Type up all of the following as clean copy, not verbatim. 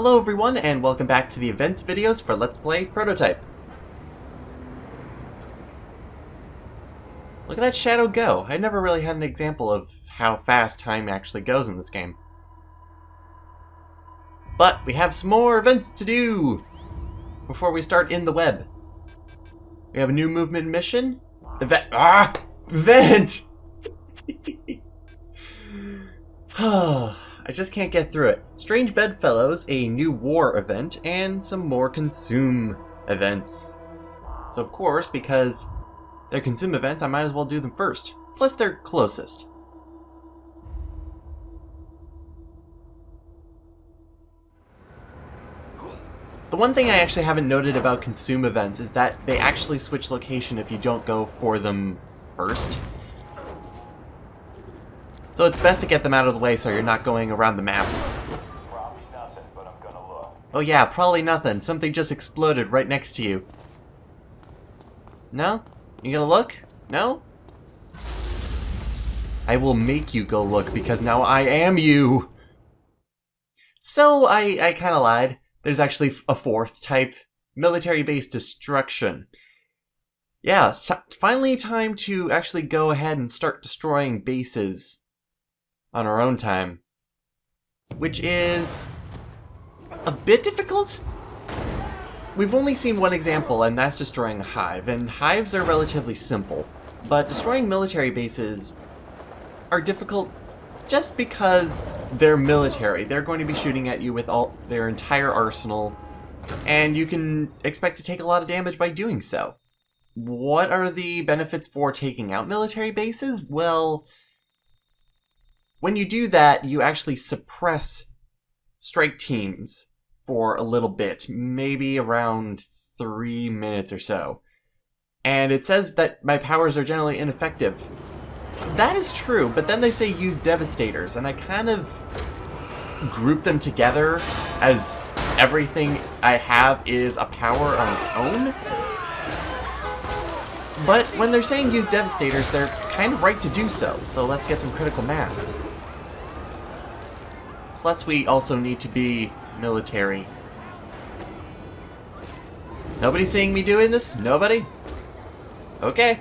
Hello everyone, and welcome back to the events videos for Let's Play Prototype. Look at that shadow go. I never really had an example of how fast time actually goes in this game. But we have some more events to do before we start in the web. We have a new movement mission. Event! I just can't get through it. Strange Bedfellows, a new war event, and some more consume events. So of course, because they're consume events, I might as well do them first. Plus they're closest. The one thing I actually haven't noted about consume events is that they actually switch location if you don't go for them first. So it's best to get them out of the way so you're not going around the map. Probably nothing, but I'm gonna look. Oh yeah, probably nothing. Something just exploded right next to you. No? You gonna look? No? I will make you go look because now I am you! So I kinda lied. There's actually a fourth type. Military base destruction. Yeah, finally time to actually go ahead and start destroying bases on our own time, which is a bit difficult. We've only seen one example, and that's destroying a hive, and hives are relatively simple, but destroying military bases are difficult just because they're military. They're going to be shooting at you with all their entire arsenal, and you can expect to take a lot of damage by doing so. What are the benefits for taking out military bases? Well, when you do that, you actually suppress strike teams for a little bit, maybe around 3 minutes or so. And it says that my powers are generally ineffective. That is true, but then they say use devastators, and I kind of group them together as everything I have is a power on its own. But when they're saying use devastators, they're kind of right to do so, so let's get some critical mass. Plus we also need to be military. Nobody seeing me doing this? Nobody? Okay.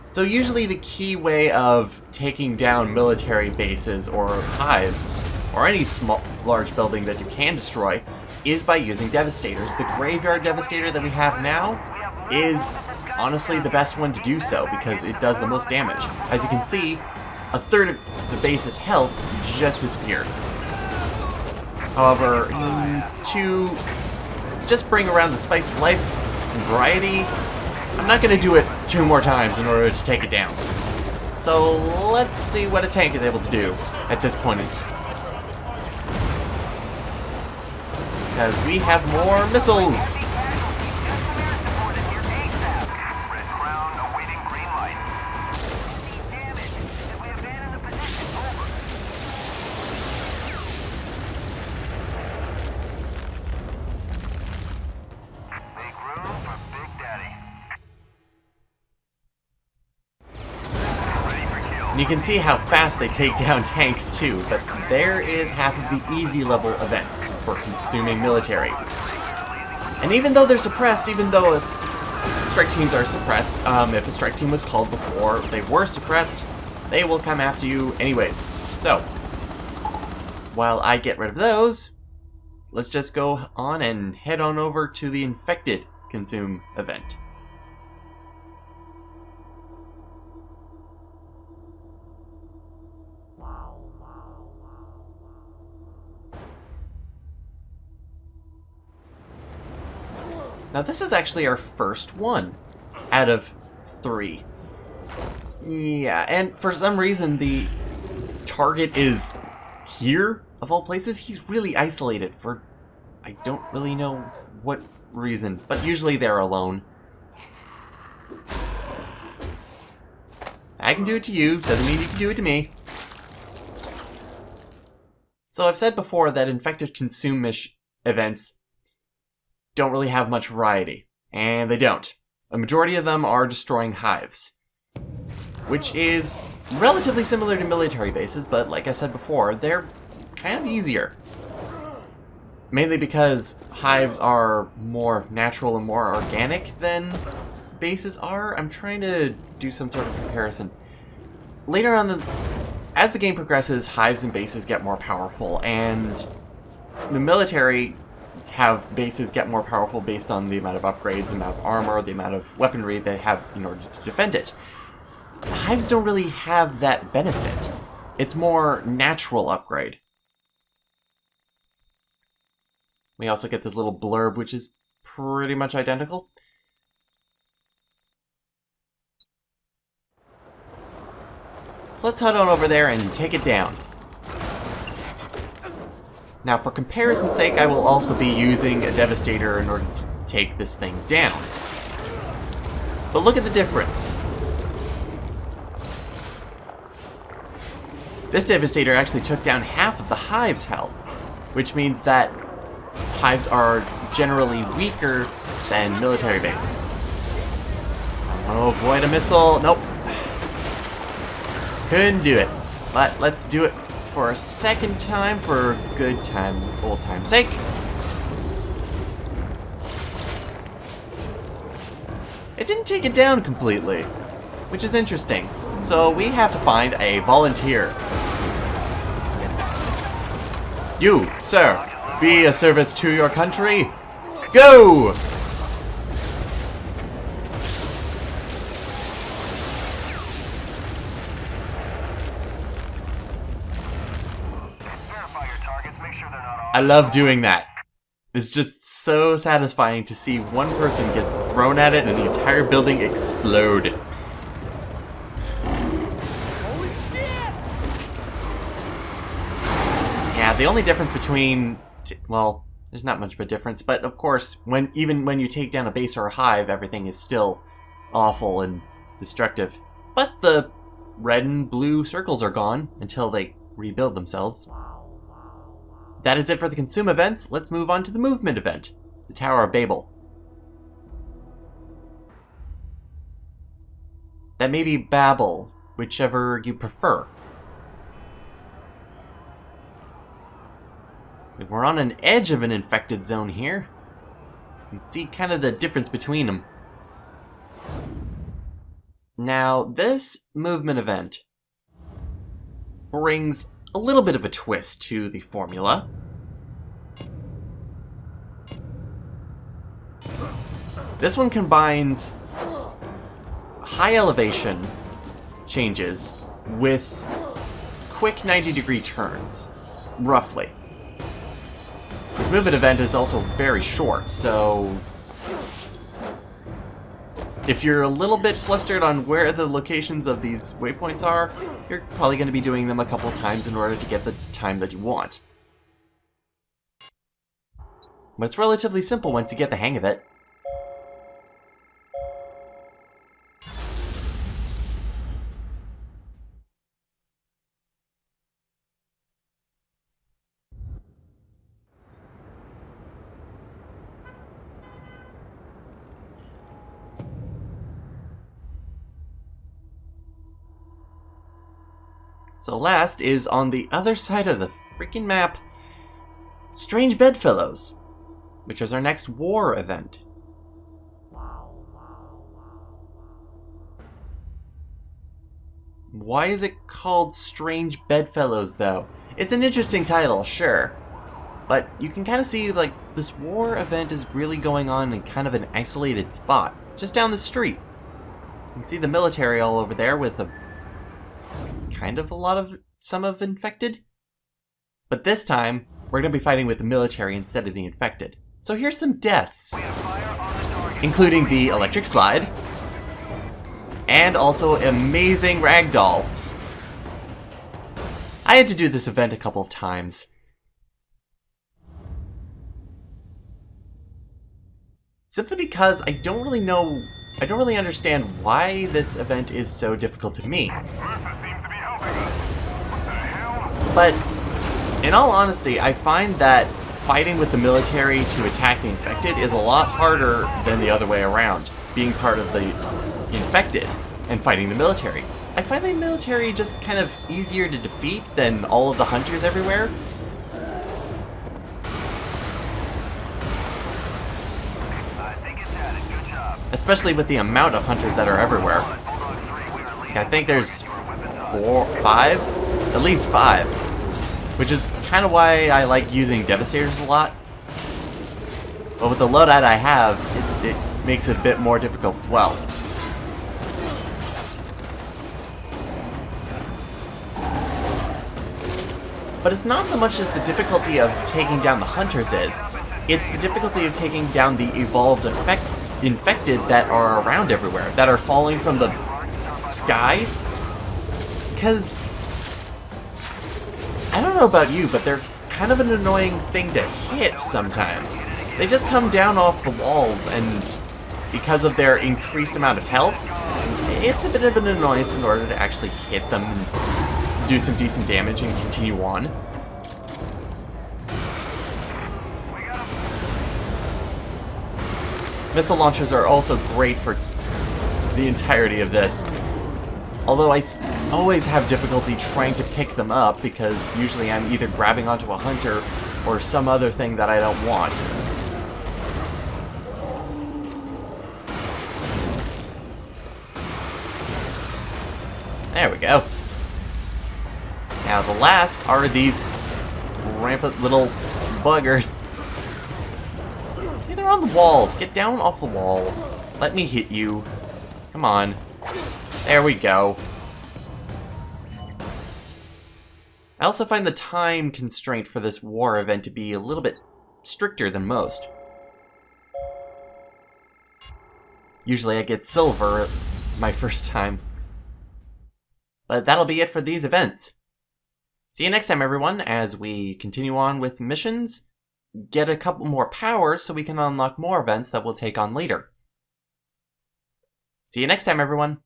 So usually the key way of taking down military bases or hives, or any large building that you can destroy, is by using devastators. The graveyard devastator that we have now is honestly the best one to do so because it does the most damage. As you can see, a third of the base's health just disappeared. However, to just bring around the spice of life and variety, I'm not going to do it 2 more times in order to take it down. So let's see what a tank is able to do at this point. Because we have more missiles! And you can see how fast they take down tanks too, but there is half of the easy level events for consuming military. And even though they're suppressed, even though strike teams are suppressed, if a strike team was called before they were suppressed, they will come after you anyways. So, while I get rid of those, let's just go on and head on over to the infected consume event. Now this is actually our first one out of 3. Yeah, and for some reason the target is here, of all places. He's really isolated for I don't really know what reason, but usually they're alone. I can do it to you, doesn't mean you can do it to me. So I've said before that infected consume-ish events don't really have much variety, and they don't. A majority of them are destroying hives, which is relatively similar to military bases, but like I said before, they're kind of easier. Mainly because hives are more natural and more organic than bases are. I'm trying to do some sort of comparison. Later on, as the game progresses, hives and bases get more powerful, and the military have bases get more powerful based on the amount of upgrades, the amount of armor, the amount of weaponry they have in order to defend it. Hives don't really have that benefit. It's more natural upgrade. We also get this little blurb, which is pretty much identical. So let's head on over there and take it down. Now, for comparison's sake, I will also be using a Devastator in order to take this thing down. But look at the difference. This Devastator actually took down half of the hive's health, which means that hives are generally weaker than military bases. I want to avoid a missile. Nope. Couldn't do it. But let's do it for a second time for good time, old time's sake. It didn't take it down completely, which is interesting. So we have to find a volunteer. You, sir, be a service to your country. Go! I love doing that. It's just so satisfying to see one person get thrown at it and the entire building explode. Holy shit! Yeah, the only difference between, well, there's not much of a difference, but of course, even when you take down a base or a hive, everything is still awful and destructive. But the red and blue circles are gone until they rebuild themselves. That is it for the consume events. Let's move on to the movement event, the Tower of Babel. That may be Babel, whichever you prefer. So we're on an edge of an infected zone here. You can see kind of the difference between them. Now, this movement event brings a little bit of a twist to the formula. This one combines high elevation changes with quick 90-degree turns, roughly. This movement event is also very short, so if you're a little bit flustered on where the locations of these waypoints are, you're probably going to be doing them a couple times in order to get the time that you want. But it's relatively simple once you get the hang of it. So last is on the other side of the freaking map, Strange Bedfellows, which is our next war event. Why is it called Strange Bedfellows, though? It's an interesting title, sure. But you can kind of see, like, this war event is really going on in kind of an isolated spot, just down the street. You can see the military all over there with a kind of some of infected. But this time, we're going to be fighting with the military instead of the infected. So here's some deaths, including the electric slide, and also amazing ragdoll. I had to do this event a couple of times. Simply because I don't really understand why this event is so difficult to me. But in all honesty, I find that fighting with the military to attack the infected is a lot harder than the other way around, being part of the infected and fighting the military. I find the military just kind of easier to defeat than all of the hunters everywhere. I think it's at it. Good job. Especially with the amount of hunters that are everywhere. Bulldog 3, we are leading. I think there's 5? At least 5. Which is kind of why I like using Devastators a lot. But with the loadout I have, it makes it a bit more difficult as well. But it's not so much as the difficulty of taking down the hunters is, it's the difficulty of taking down the evolved infected that are around everywhere, that are falling from the sky. Because, I don't know about you, but they're kind of an annoying thing to hit sometimes. They just come down off the walls, and because of their increased amount of health, it's a bit of an annoyance in order to actually hit them and do some decent damage and continue on. Missile launchers are also great for the entirety of this. Although I always have difficulty trying to pick them up because usually I'm either grabbing onto a hunter or some other thing that I don't want. There we go. Now the last are these rampant little buggers. See, they're on the walls. Get down off the wall. Let me hit you. Come on. There we go. I also find the time constraint for this war event to be a little bit stricter than most. Usually I get silver my first time. But that'll be it for these events. See you next time, everyone, as we continue on with missions, get a couple more powers so we can unlock more events that we'll take on later. See you next time, everyone.